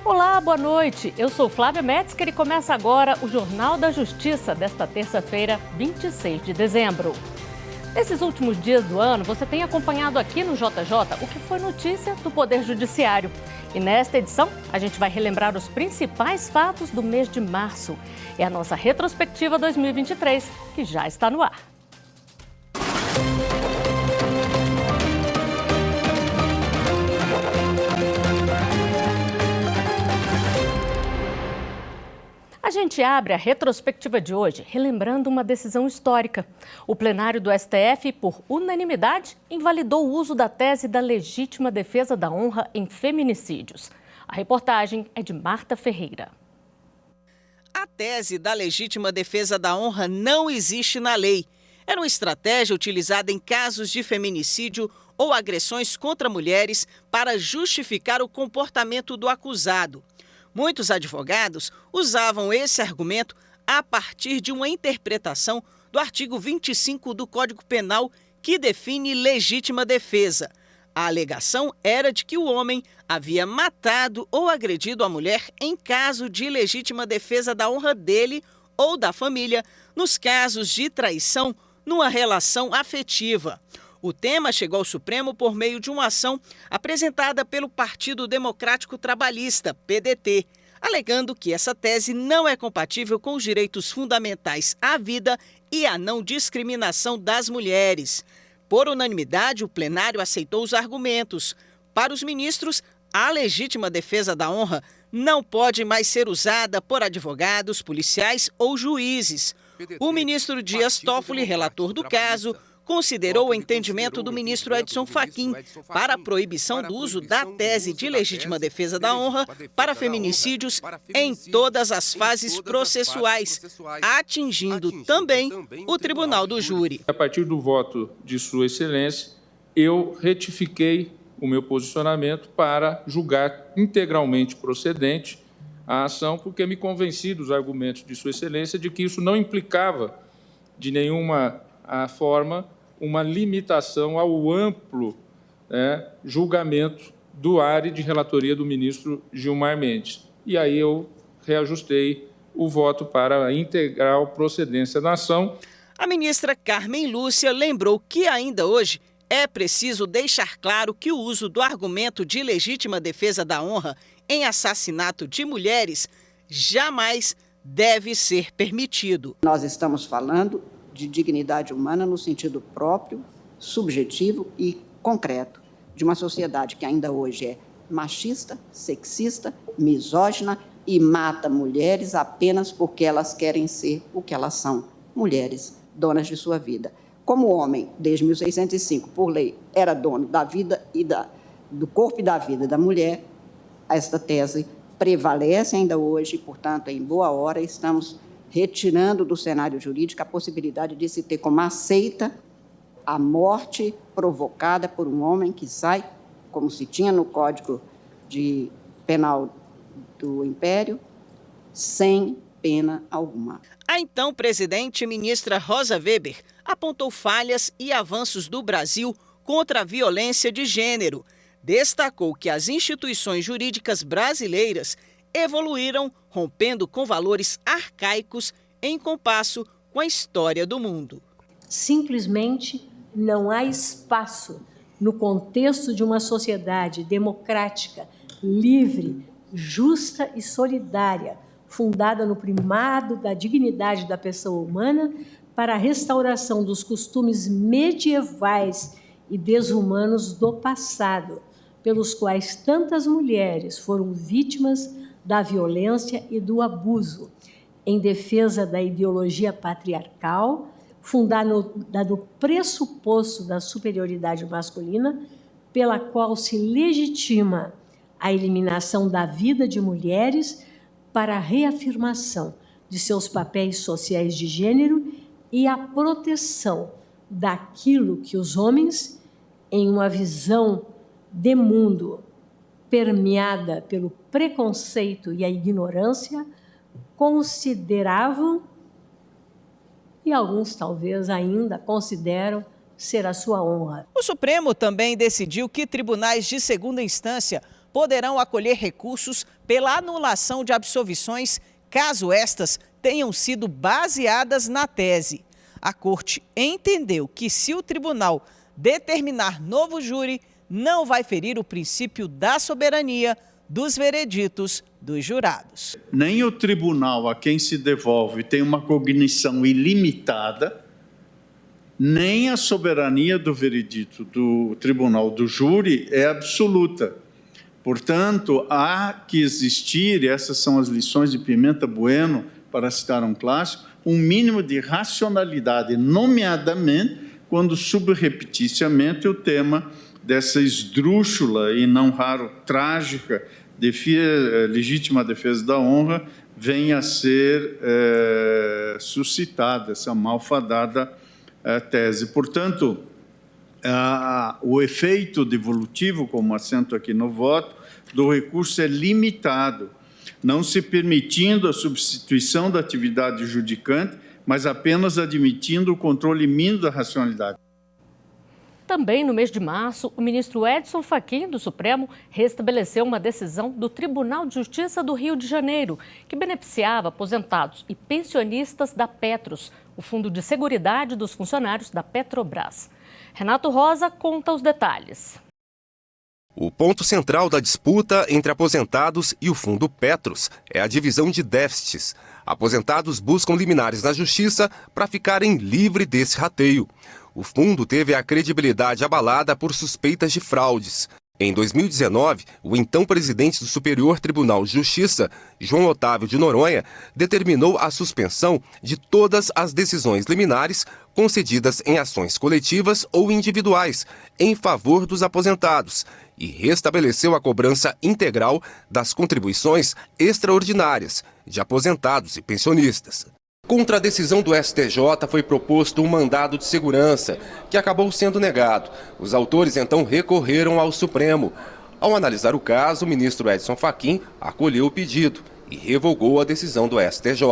Olá, boa noite. Eu sou Flávia Metzger e começa agora o Jornal da Justiça desta terça-feira, 26 de dezembro. Nesses últimos dias do ano, você tem acompanhado aqui no JJ o que foi notícia do Poder Judiciário. E nesta edição, a gente vai relembrar os principais fatos do mês de março. É a nossa retrospectiva 2023, que já está no ar. A gente abre a retrospectiva de hoje relembrando uma decisão histórica. O plenário do STF, por unanimidade, invalidou o uso da tese da legítima defesa da honra em feminicídios. A reportagem é de Marta Ferreira. A tese da legítima defesa da honra não existe na lei. Era uma estratégia utilizada em casos de feminicídio ou agressões contra mulheres para justificar o comportamento do acusado. Muitos advogados usavam esse argumento a partir de uma interpretação do artigo 25 do Código Penal, que define legítima defesa. A alegação era de que o homem havia matado ou agredido a mulher em caso de legítima defesa da honra dele ou da família, nos casos de traição numa relação afetiva. O tema chegou ao Supremo por meio de uma ação apresentada pelo Partido Democrático Trabalhista, PDT, alegando que essa tese não é compatível com os direitos fundamentais à vida e à não discriminação das mulheres. Por unanimidade, o plenário aceitou os argumentos. Para os ministros, a legítima defesa da honra não pode mais ser usada por advogados, policiais ou juízes. O ministro Dias Toffoli, relator do caso, considerou o entendimento do ministro Edson Fachin para a proibição do uso da tese de legítima defesa da honra para feminicídios em todas as fases processuais, atingindo também o Tribunal do Júri. A partir do voto de Sua Excelência, eu retifiquei o meu posicionamento para julgar integralmente procedente a ação, porque me convenci dos argumentos de Sua Excelência de que isso não implicava de nenhuma forma uma limitação ao amplo julgamento do área de relatoria do ministro Gilmar Mendes. E aí eu reajustei o voto para a integral procedência da ação. A ministra Carmen Lúcia lembrou que ainda hoje é preciso deixar claro que o uso do argumento de legítima defesa da honra em assassinato de mulheres jamais deve ser permitido. Nós estamos falando de dignidade humana no sentido próprio, subjetivo e concreto, de uma sociedade que ainda hoje é machista, sexista, misógina e mata mulheres apenas porque elas querem ser o que elas são, mulheres, donas de sua vida. Como o homem, desde 1605, por lei, era dono da vida e do corpo e da vida da mulher, esta tese prevalece ainda hoje, portanto, em boa hora, estamos retirando do cenário jurídico a possibilidade de se ter como aceita a morte provocada por um homem que sai, como se tinha no Código Penal do Império, sem pena alguma. A então presidente ministra Rosa Weber apontou falhas e avanços do Brasil contra a violência de gênero. Destacou que as instituições jurídicas brasileiras evoluíram, rompendo com valores arcaicos em compasso com a história do mundo. Simplesmente não há espaço no contexto de uma sociedade democrática, livre, justa e solidária, fundada no primado da dignidade da pessoa humana para a restauração dos costumes medievais e desumanos do passado, pelos quais tantas mulheres foram vítimas da violência e do abuso, em defesa da ideologia patriarcal, fundada no pressuposto da superioridade masculina, pela qual se legitima a eliminação da vida de mulheres para a reafirmação de seus papéis sociais de gênero e a proteção daquilo que os homens, em uma visão de mundo permeada pelo preconceito e a ignorância, consideravam, e alguns talvez ainda consideram, ser a sua honra. O Supremo também decidiu que tribunais de segunda instância poderão acolher recursos pela anulação de absolvições, caso estas tenham sido baseadas na tese. A Corte entendeu que, se o tribunal determinar novo júri, não vai ferir o princípio da soberania dos vereditos dos jurados. Nem o tribunal a quem se devolve tem uma cognição ilimitada, nem a soberania do veredito do tribunal do júri é absoluta. Portanto, há que existir, e essas são as lições de Pimenta Bueno, para citar um clássico, um mínimo de racionalidade, nomeadamente quando subrepeticiamente o tema dessa esdrúxula e não raro trágica legítima defesa da honra venha a ser suscitada, essa malfadada tese. Portanto, o efeito devolutivo, como assento aqui no voto, do recurso é limitado, não se permitindo a substituição da atividade judicante, mas apenas admitindo o controle mínimo da racionalidade. Também no mês de março, o ministro Edson Fachin, do Supremo, restabeleceu uma decisão do Tribunal de Justiça do Rio de Janeiro, que beneficiava aposentados e pensionistas da Petros, o Fundo de Seguridade dos Funcionários da Petrobras. Renato Rosa conta os detalhes. O ponto central da disputa entre aposentados e o Fundo Petros é a divisão de déficits. Aposentados buscam liminares na Justiça para ficarem livres desse rateio. O fundo teve a credibilidade abalada por suspeitas de fraudes. Em 2019, o então presidente do Superior Tribunal de Justiça, João Otávio de Noronha, determinou a suspensão de todas as decisões liminares concedidas em ações coletivas ou individuais em favor dos aposentados e restabeleceu a cobrança integral das contribuições extraordinárias de aposentados e pensionistas. Contra a decisão do STJ foi proposto um mandado de segurança, que acabou sendo negado. Os autores então recorreram ao Supremo. Ao analisar o caso, o ministro Edson Fachin acolheu o pedido e revogou a decisão do STJ.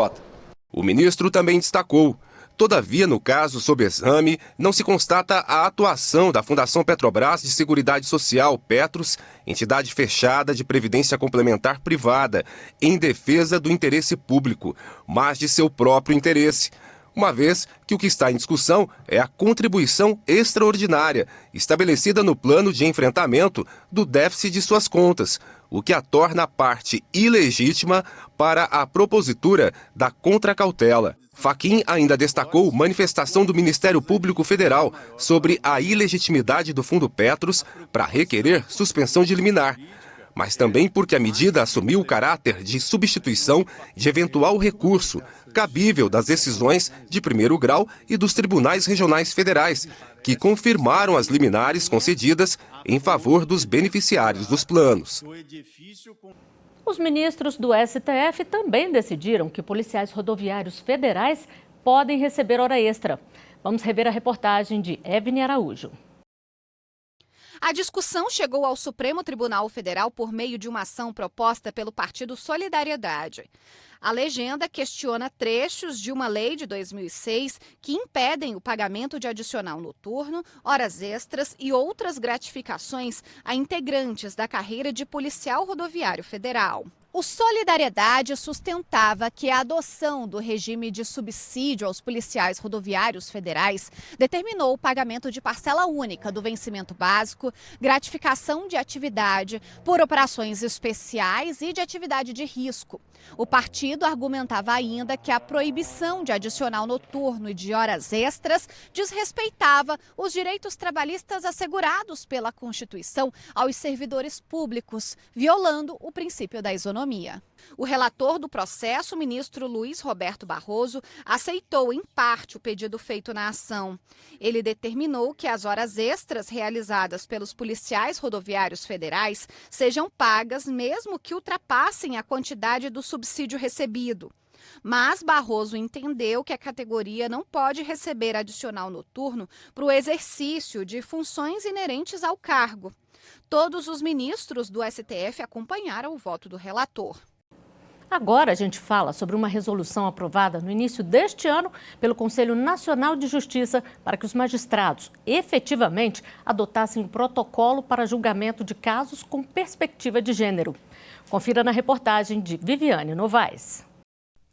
O ministro também destacou: todavia, no caso sob exame, não se constata a atuação da Fundação Petrobras de Seguridade Social, Petros, entidade fechada de previdência complementar privada, em defesa do interesse público, mas de seu próprio interesse, uma vez que o que está em discussão é a contribuição extraordinária, estabelecida no plano de enfrentamento do déficit de suas contas, o que a torna parte ilegítima para a propositura da contracautela. Fachin ainda destacou manifestação do Ministério Público Federal sobre a ilegitimidade do Fundo Petros para requerer suspensão de liminar, mas também porque a medida assumiu o caráter de substituição de eventual recurso cabível das decisões de primeiro grau e dos tribunais regionais federais, que confirmaram as liminares concedidas em favor dos beneficiários dos planos. Os ministros do STF também decidiram que policiais rodoviários federais podem receber hora extra. Vamos rever a reportagem de Evne Araújo. A discussão chegou ao Supremo Tribunal Federal por meio de uma ação proposta pelo Partido Solidariedade. A legenda questiona trechos de uma lei de 2006 que impedem o pagamento de adicional noturno, horas extras e outras gratificações a integrantes da carreira de policial rodoviário federal. O Solidariedade sustentava que a adoção do regime de subsídio aos policiais rodoviários federais determinou o pagamento de parcela única do vencimento básico, gratificação de atividade por operações especiais e de atividade de risco. O partido argumentava ainda que a proibição de adicional noturno e de horas extras desrespeitava os direitos trabalhistas assegurados pela Constituição aos servidores públicos, violando o princípio da isonomia. O relator do processo, o ministro Luiz Roberto Barroso, aceitou em parte o pedido feito na ação. Ele determinou que as horas extras realizadas pelos policiais rodoviários federais sejam pagas mesmo que ultrapassem a quantidade do subsídio recebido. Mas Barroso entendeu que a categoria não pode receber adicional noturno para o exercício de funções inerentes ao cargo. Todos os ministros do STF acompanharam o voto do relator. Agora a gente fala sobre uma resolução aprovada no início deste ano pelo Conselho Nacional de Justiça para que os magistrados efetivamente adotassem um protocolo para julgamento de casos com perspectiva de gênero. Confira na reportagem de Viviane Novaes.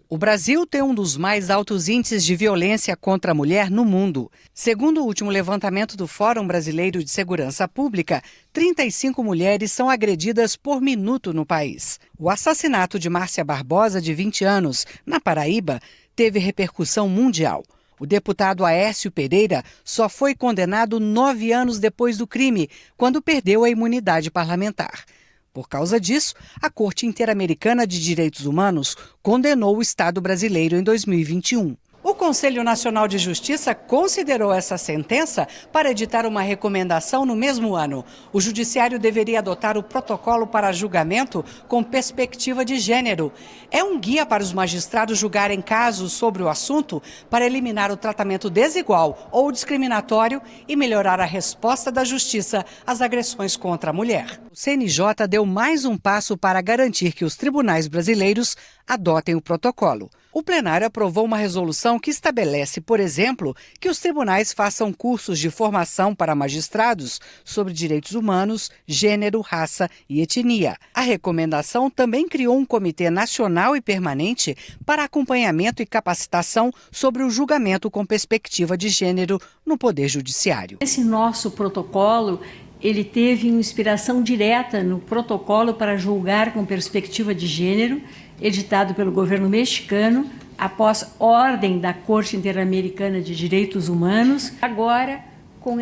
O Brasil tem um dos mais altos índices de violência contra a mulher no mundo. Segundo o último levantamento do Fórum Brasileiro de Segurança Pública, 35 mulheres são agredidas por minuto no país. O assassinato de Márcia Barbosa, de 20 anos, na Paraíba, teve repercussão mundial. O deputado Aécio Pereira só foi condenado 9 anos depois do crime, quando perdeu a imunidade parlamentar. Por causa disso, a Corte Interamericana de Direitos Humanos condenou o Estado brasileiro em 2021. O Conselho Nacional de Justiça considerou essa sentença para editar uma recomendação no mesmo ano. O Judiciário deveria adotar o protocolo para julgamento com perspectiva de gênero. É um guia para os magistrados julgarem casos sobre o assunto para eliminar o tratamento desigual ou discriminatório e melhorar a resposta da Justiça às agressões contra a mulher. O CNJ deu mais um passo para garantir que os tribunais brasileiros adotem o protocolo. O plenário aprovou uma resolução que estabelece, por exemplo, que os tribunais façam cursos de formação para magistrados sobre direitos humanos, gênero, raça e etnia. A recomendação também criou um comitê nacional e permanente para acompanhamento e capacitação sobre o julgamento com perspectiva de gênero no Poder Judiciário. Esse nosso protocolo, ele teve inspiração direta no protocolo para julgar com perspectiva de gênero, editado pelo governo mexicano, após ordem da Corte Interamericana de Direitos Humanos. Agora, com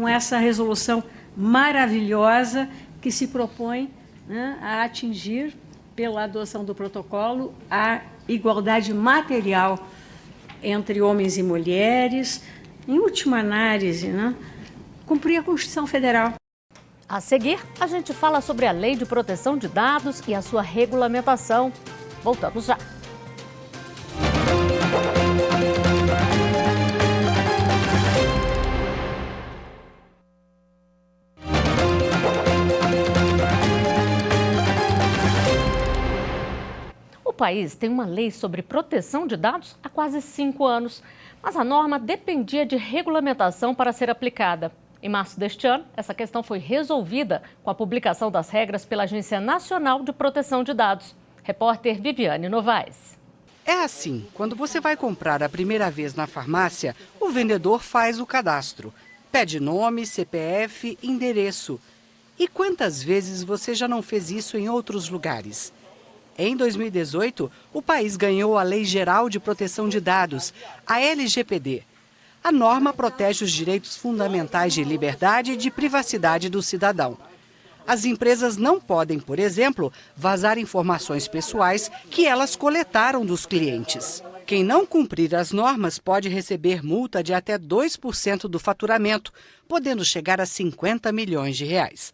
essa resolução maravilhosa que se propõe, né, a atingir, pela adoção do protocolo, a igualdade material entre homens e mulheres, em última análise, né, cumprir a Constituição Federal. A seguir, a gente fala sobre a Lei de Proteção de Dados e a sua regulamentação. Voltamos já. O país tem uma lei sobre proteção de dados há quase 5 anos, mas a norma dependia de regulamentação para ser aplicada. Em março deste ano, essa questão foi resolvida com a publicação das regras pela Agência Nacional de Proteção de Dados. Repórter Viviane Novaes. É assim, quando você vai comprar a primeira vez na farmácia, o vendedor faz o cadastro. Pede nome, CPF, endereço. E quantas vezes você já não fez isso em outros lugares? Em 2018, o país ganhou a Lei Geral de Proteção de Dados, a LGPD. A norma protege os direitos fundamentais de liberdade e de privacidade do cidadão. As empresas não podem, por exemplo, vazar informações pessoais que elas coletaram dos clientes. Quem não cumprir as normas pode receber multa de até 2% do faturamento, podendo chegar a 50 milhões de reais.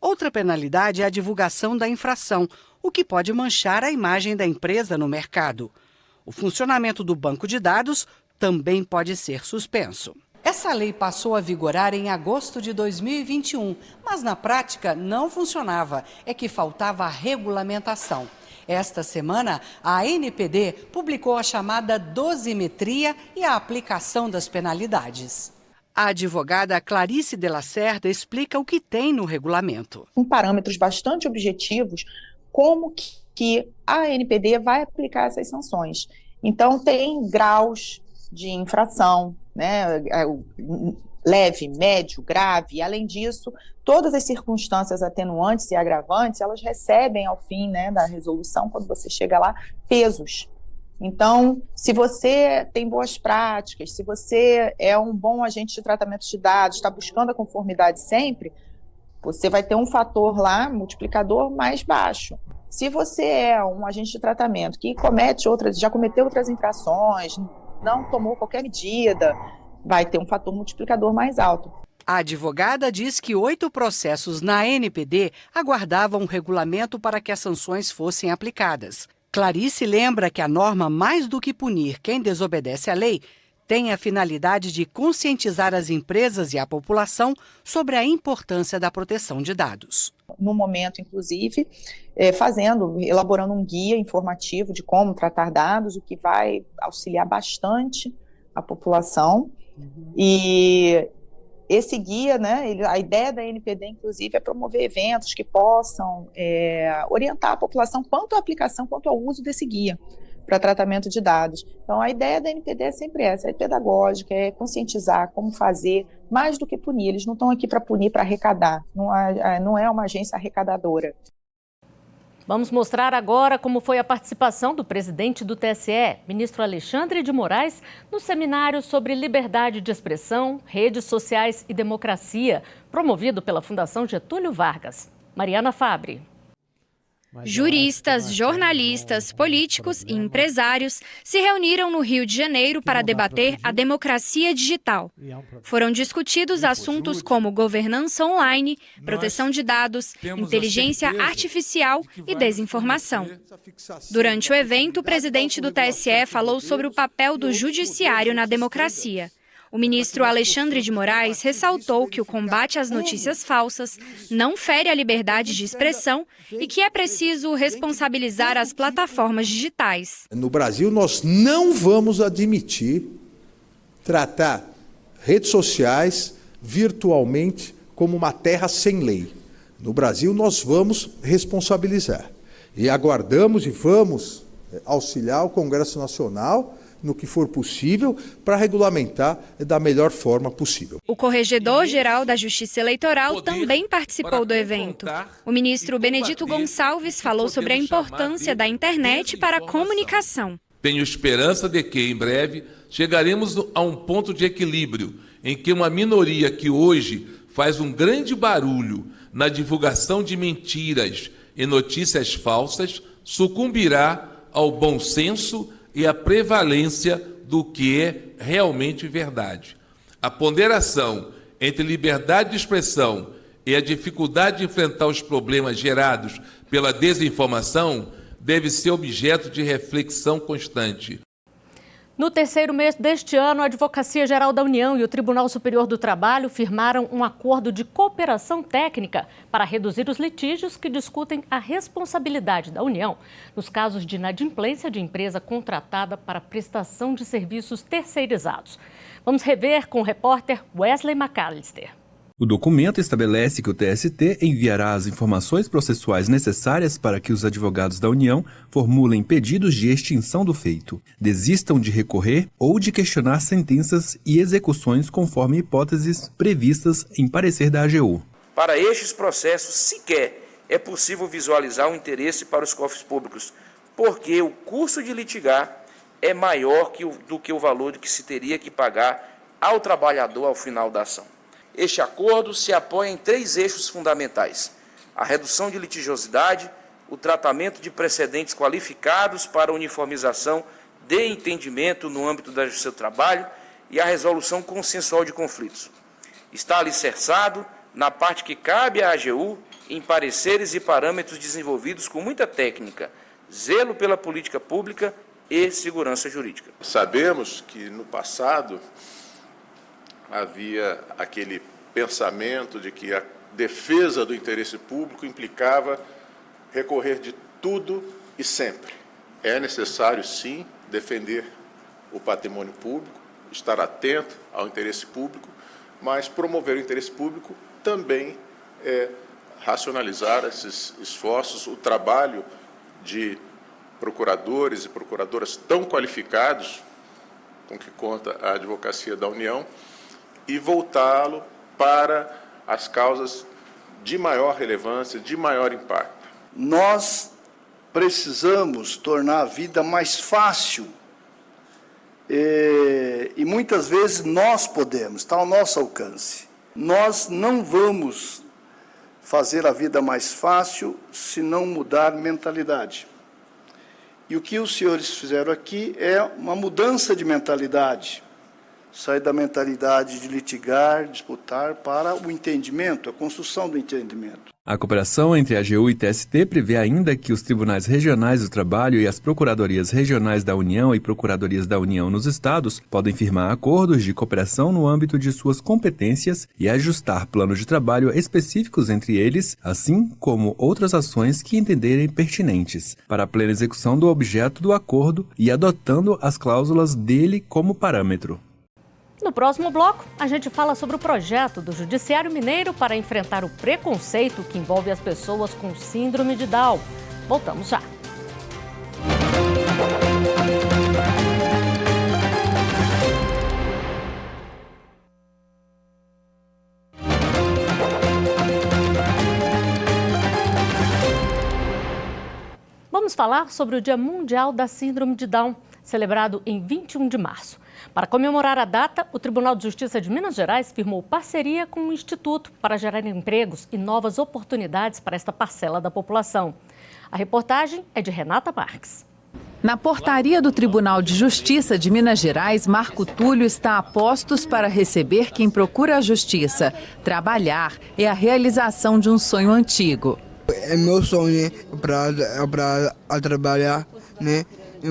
Outra penalidade é a divulgação da infração, o que pode manchar a imagem da empresa no mercado. O funcionamento do banco de dados também pode ser suspenso. Essa lei passou a vigorar em agosto de 2021, mas na prática não funcionava, é que faltava a regulamentação. Esta semana, a ANPD publicou a chamada dosimetria e a aplicação das penalidades. A advogada Clarice de Lacerda explica o que tem no regulamento. Com parâmetros bastante objetivos, como que a ANPD vai aplicar essas sanções. Então, tem graus de infração, né, leve, médio, grave. Além disso, todas as circunstâncias atenuantes e agravantes, elas recebem ao fim, né, da resolução, quando você chega lá, pesos. Então, se você tem boas práticas, se você é um bom agente de tratamento de dados, está buscando a conformidade sempre, você vai ter um fator lá, multiplicador, mais baixo. Se você é um agente de tratamento que já cometeu outras infrações, não tomou qualquer medida, vai ter um fator multiplicador mais alto. A advogada diz que 8 processos na ANPD aguardavam um regulamento para que as sanções fossem aplicadas. Clarice lembra que a norma, mais do que punir quem desobedece à lei, tem a finalidade de conscientizar as empresas e a população sobre a importância da proteção de dados. No momento, inclusive, elaborando um guia informativo de como tratar dados, o que vai auxiliar bastante a população. E esse guia, né, a ideia da NPD, inclusive, é promover eventos que possam orientar a população quanto à aplicação, quanto ao uso desse guia para tratamento de dados. Então, a ideia da NPD é sempre essa, é pedagógica, é conscientizar como fazer, mais do que punir. Eles não estão aqui para punir, para arrecadar, não é uma agência arrecadadora. Vamos mostrar agora como foi a participação do presidente do TSE, ministro Alexandre de Moraes, no seminário sobre liberdade de expressão, redes sociais e democracia, promovido pela Fundação Getúlio Vargas. Mariana Fabre. Juristas, jornalistas, políticos e empresários se reuniram no Rio de Janeiro para debater a democracia digital. Foram discutidos assuntos como governança online, proteção de dados, inteligência artificial e desinformação. Durante o evento, o presidente do TSE falou sobre o papel do judiciário na democracia. O ministro Alexandre de Moraes ressaltou que o combate às notícias falsas não fere a liberdade de expressão e que é preciso responsabilizar as plataformas digitais. No Brasil, nós não vamos admitir tratar redes sociais virtualmente como uma terra sem lei. No Brasil, nós vamos responsabilizar. E aguardamos e vamos auxiliar o Congresso Nacional no que for possível, para regulamentar da melhor forma possível. O Corregedor-Geral da Justiça Eleitoral também participou do evento. O ministro Benedito Gonçalves falou sobre a importância da internet para a comunicação. Tenho esperança de que, em breve, chegaremos a um ponto de equilíbrio em que uma minoria que hoje faz um grande barulho na divulgação de mentiras e notícias falsas sucumbirá ao bom senso e a prevalência do que é realmente verdade. A ponderação entre liberdade de expressão e a dificuldade de enfrentar os problemas gerados pela desinformação deve ser objeto de reflexão constante. No terceiro mês deste ano, a Advocacia Geral da União e o Tribunal Superior do Trabalho firmaram um acordo de cooperação técnica para reduzir os litígios que discutem a responsabilidade da União nos casos de inadimplência de empresa contratada para prestação de serviços terceirizados. Vamos rever com o repórter Wesley McAllister. O documento estabelece que o TST enviará as informações processuais necessárias para que os advogados da União formulem pedidos de extinção do feito, desistam de recorrer ou de questionar sentenças e execuções conforme hipóteses previstas em parecer da AGU. Para estes processos, sequer é possível visualizar um interesse para os cofres públicos, porque o custo de litigar é maior do que o valor que se teria que pagar ao trabalhador ao final da ação. Este acordo se apoia em 3 eixos fundamentais: a redução de litigiosidade, o tratamento de precedentes qualificados para uniformização de entendimento no âmbito da Justiça do Trabalho e a resolução consensual de conflitos. Está alicerçado na parte que cabe à AGU em pareceres e parâmetros desenvolvidos com muita técnica, zelo pela política pública e segurança jurídica. Sabemos que no passado havia aquele pensamento de que a defesa do interesse público implicava recorrer de tudo e sempre. É necessário, sim, defender o patrimônio público, estar atento ao interesse público, mas promover o interesse público também é racionalizar esses esforços, o trabalho de procuradores e procuradoras tão qualificados com que conta a Advocacia da União, e voltá-lo para as causas de maior relevância, de maior impacto. Nós precisamos tornar a vida mais fácil e muitas vezes nós podemos, está ao nosso alcance. Nós não vamos fazer a vida mais fácil se não mudar mentalidade. E o que os senhores fizeram aqui é uma mudança de mentalidade. Sair da mentalidade de litigar, disputar, para o entendimento, a construção do entendimento. A cooperação entre a AGU e TST prevê ainda que os tribunais regionais do trabalho e as procuradorias regionais da União e procuradorias da União nos estados podem firmar acordos de cooperação no âmbito de suas competências e ajustar planos de trabalho específicos entre eles, assim como outras ações que entenderem pertinentes, para a plena execução do objeto do acordo e adotando as cláusulas dele como parâmetro. No próximo bloco, a gente fala sobre o projeto do Judiciário Mineiro para enfrentar o preconceito que envolve as pessoas com síndrome de Down. Voltamos já. Vamos falar sobre o Dia Mundial da Síndrome de Down, celebrado em 21 de março. Para comemorar a data, o Tribunal de Justiça de Minas Gerais firmou parceria com o Instituto para gerar empregos e novas oportunidades para esta parcela da população. A reportagem é de Renata Marques. Na portaria do Tribunal de Justiça de Minas Gerais, Marco Túlio está a postos para receber quem procura a justiça. Trabalhar é a realização de um sonho antigo. É meu sonho, né, para trabalhar, né,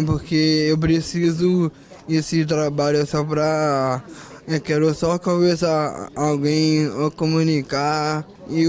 porque eu preciso esse trabalho só para... Eu quero só conversar com alguém, ou comunicar, e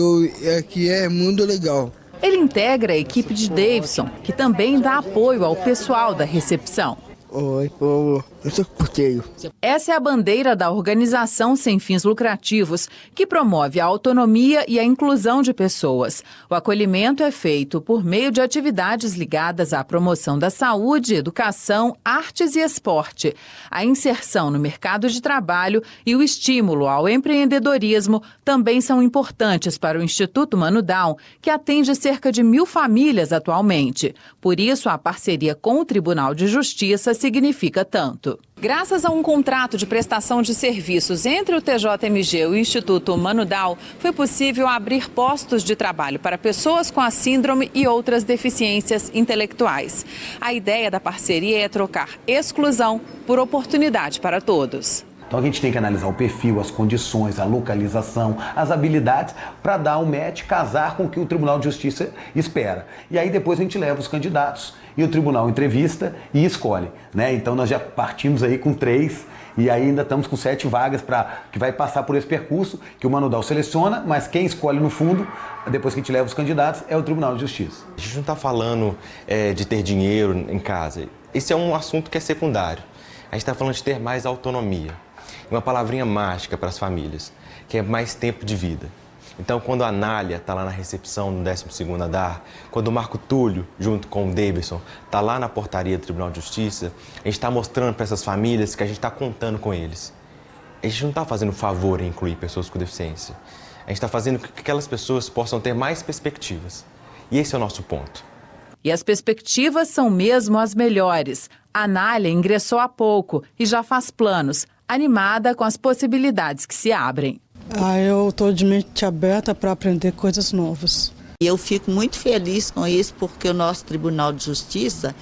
aqui é muito legal. Ele integra a equipe de Davidson, que também dá apoio ao pessoal da recepção. Oi, povo. Eu sou porteiro. Essa é a bandeira da organização sem fins lucrativos, que promove a autonomia e a inclusão de pessoas. O acolhimento é feito por meio de atividades ligadas à promoção da saúde, educação, artes e esporte. A inserção no mercado de trabalho e o estímulo ao empreendedorismo também são importantes para o Instituto Mano Down, que atende cerca de 1.000 famílias atualmente. Por isso, a parceria com o Tribunal de Justiça significa tanto. Graças a um contrato de prestação de serviços entre o TJMG e o Instituto Mano Down, foi possível abrir postos de trabalho para pessoas com a síndrome e outras deficiências intelectuais. A ideia da parceria é trocar exclusão por oportunidade para todos. Então a gente tem que analisar o perfil, as condições, a localização, as habilidades para dar o match, casar com o que o Tribunal de Justiça espera. E aí depois a gente leva os candidatos e o tribunal entrevista e escolhe, né? Então nós já partimos aí com 3 e ainda estamos com 7 vagas que vai passar por esse percurso que o Mano Down seleciona, mas quem escolhe no fundo, depois que a gente leva os candidatos, é o Tribunal de Justiça. A gente não está falando de ter dinheiro em casa. Esse é um assunto que é secundário. A gente está falando de ter mais autonomia. Uma palavrinha mágica para as famílias, que é mais tempo de vida. Então, quando a Anália está lá na recepção no 12º andar, quando o Marco Túlio, junto com o Davidson, está lá na portaria do Tribunal de Justiça, a gente está mostrando para essas famílias que a gente está contando com eles. A gente não está fazendo favor em incluir pessoas com deficiência. A gente está fazendo com que aquelas pessoas possam ter mais perspectivas. E esse é o nosso ponto. E as perspectivas são mesmo as melhores. A Anália ingressou há pouco e já faz planos, animada com as possibilidades que se abrem. Eu estou de mente aberta para aprender coisas novas. Eu fico muito feliz com isso, porque o nosso Tribunal de Justiça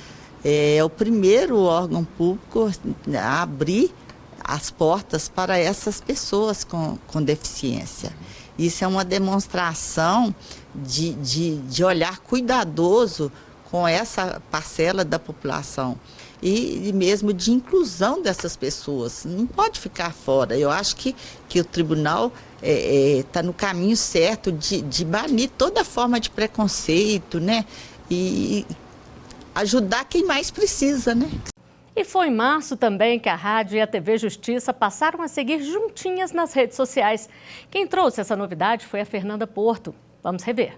é o primeiro órgão público a abrir as portas para essas pessoas com deficiência. Isso é uma demonstração de olhar cuidadoso com essa parcela da população. E mesmo de inclusão dessas pessoas, não pode ficar fora. Eu acho que o tribunal está no caminho certo de banir toda forma de preconceito, né? E ajudar quem mais precisa, né? E foi em março também que a rádio e a TV Justiça passaram a seguir juntinhas nas redes sociais. Quem trouxe essa novidade foi a Fernanda Porto. Vamos rever.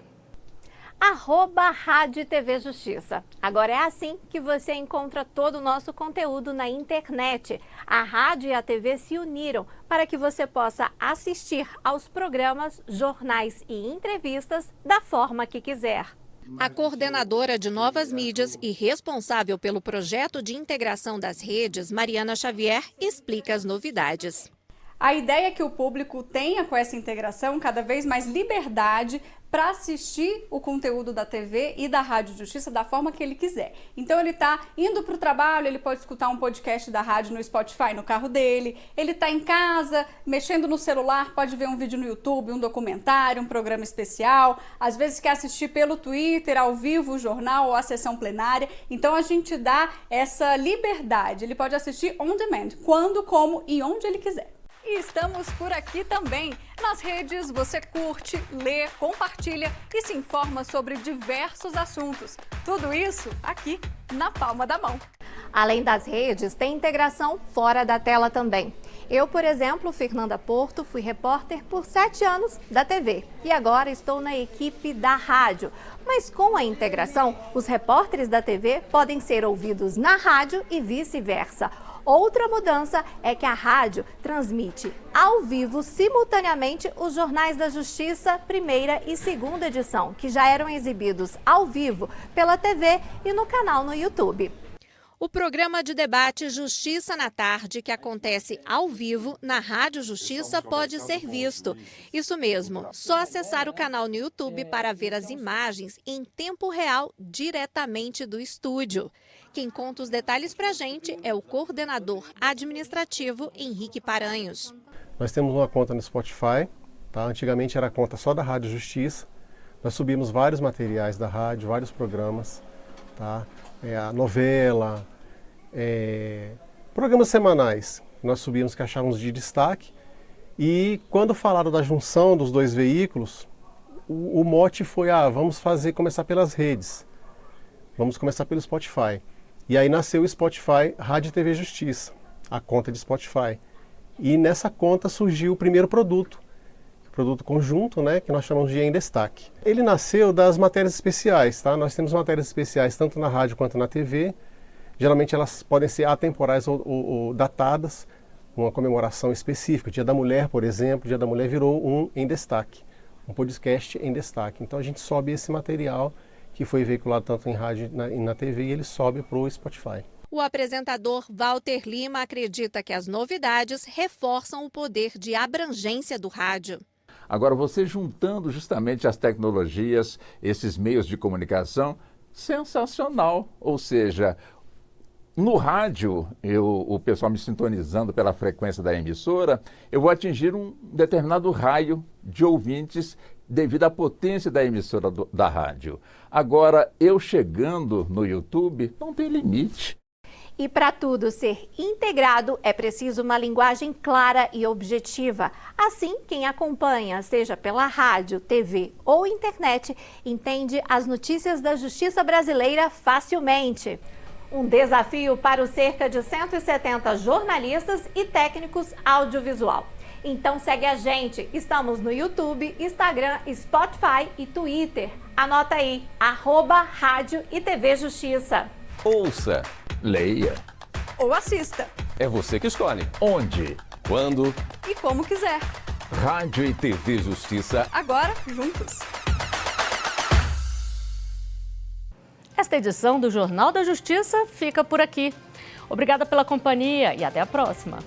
@Rádio e TV Justiça. Agora é assim que você encontra todo o nosso conteúdo na internet. A rádio e a TV se uniram para que você possa assistir aos programas, jornais e entrevistas da forma que quiser. A coordenadora de novas mídias e responsável pelo projeto de integração das redes, Mariana Xavier, explica as novidades. A ideia é que o público tenha com essa integração cada vez mais liberdade para assistir o conteúdo da TV e da Rádio Justiça da forma que ele quiser. Então ele está indo para o trabalho, ele pode escutar um podcast da rádio no Spotify no carro dele, ele está em casa, mexendo no celular, pode ver um vídeo no YouTube, um documentário, um programa especial, às vezes quer assistir pelo Twitter, ao vivo, o jornal ou a sessão plenária. Então a gente dá essa liberdade, ele pode assistir on demand, quando, como e onde ele quiser. E estamos por aqui também. Nas redes você curte, lê, compartilha e se informa sobre diversos assuntos. Tudo isso aqui na palma da mão. Além das redes, tem integração fora da tela também. Eu, por exemplo, Fernanda Porto, fui repórter por 7 anos da TV e agora estou na equipe da rádio. Mas com a integração, os repórteres da TV podem ser ouvidos na rádio e vice-versa. Outra mudança é que a rádio transmite ao vivo, simultaneamente, os Jornais da Justiça, primeira e segunda edição, que já eram exibidos ao vivo pela TV e no canal no YouTube. O programa de debate Justiça na Tarde, que acontece ao vivo na Rádio Justiça, pode ser visto. Isso mesmo, só acessar o canal no YouTube para ver as imagens em tempo real diretamente do estúdio. Quem conta os detalhes para a gente é o coordenador administrativo Henrique Paranhos. Nós temos uma conta no Spotify, tá? Antigamente era a conta só da Rádio Justiça. Nós subimos vários materiais da rádio, vários programas, tá? A novela, programas semanais, nós subimos que achávamos de destaque. E quando falaram da junção dos dois veículos, o mote foi, vamos começar pelas redes, vamos começar pelo Spotify. E aí nasceu o Spotify Rádio e TV Justiça, a conta de Spotify. E nessa conta surgiu o primeiro produto conjunto, né, que nós chamamos de Em Destaque. Ele nasceu das matérias especiais, tá? Nós temos matérias especiais tanto na rádio quanto na TV. Geralmente elas podem ser atemporais ou datadas, uma comemoração específica. Dia da Mulher, por exemplo, Dia da Mulher virou um Em Destaque, um podcast em destaque. Então a gente sobe esse material que foi veiculado tanto em rádio e na TV e ele sobe para o Spotify. O apresentador Walter Lima acredita que as novidades reforçam o poder de abrangência do rádio. Agora, você juntando justamente as tecnologias, esses meios de comunicação, sensacional. Ou seja, no rádio, o pessoal me sintonizando pela frequência da emissora, eu vou atingir um determinado raio de ouvintes devido à potência da emissora da rádio. Agora, eu chegando no YouTube, não tem limite. E para tudo ser integrado, é preciso uma linguagem clara e objetiva. Assim, quem acompanha, seja pela rádio, TV ou internet, entende as notícias da justiça brasileira facilmente. Um desafio para os cerca de 170 jornalistas e técnicos audiovisual. Então segue a gente, estamos no YouTube, Instagram, Spotify e Twitter. Anota aí, @Rádio e TV Justiça. Ouça, leia ou assista. É você que escolhe onde, quando e como quiser. Rádio e TV Justiça. Agora, juntos. Esta edição do Jornal da Justiça fica por aqui. Obrigada pela companhia e até a próxima.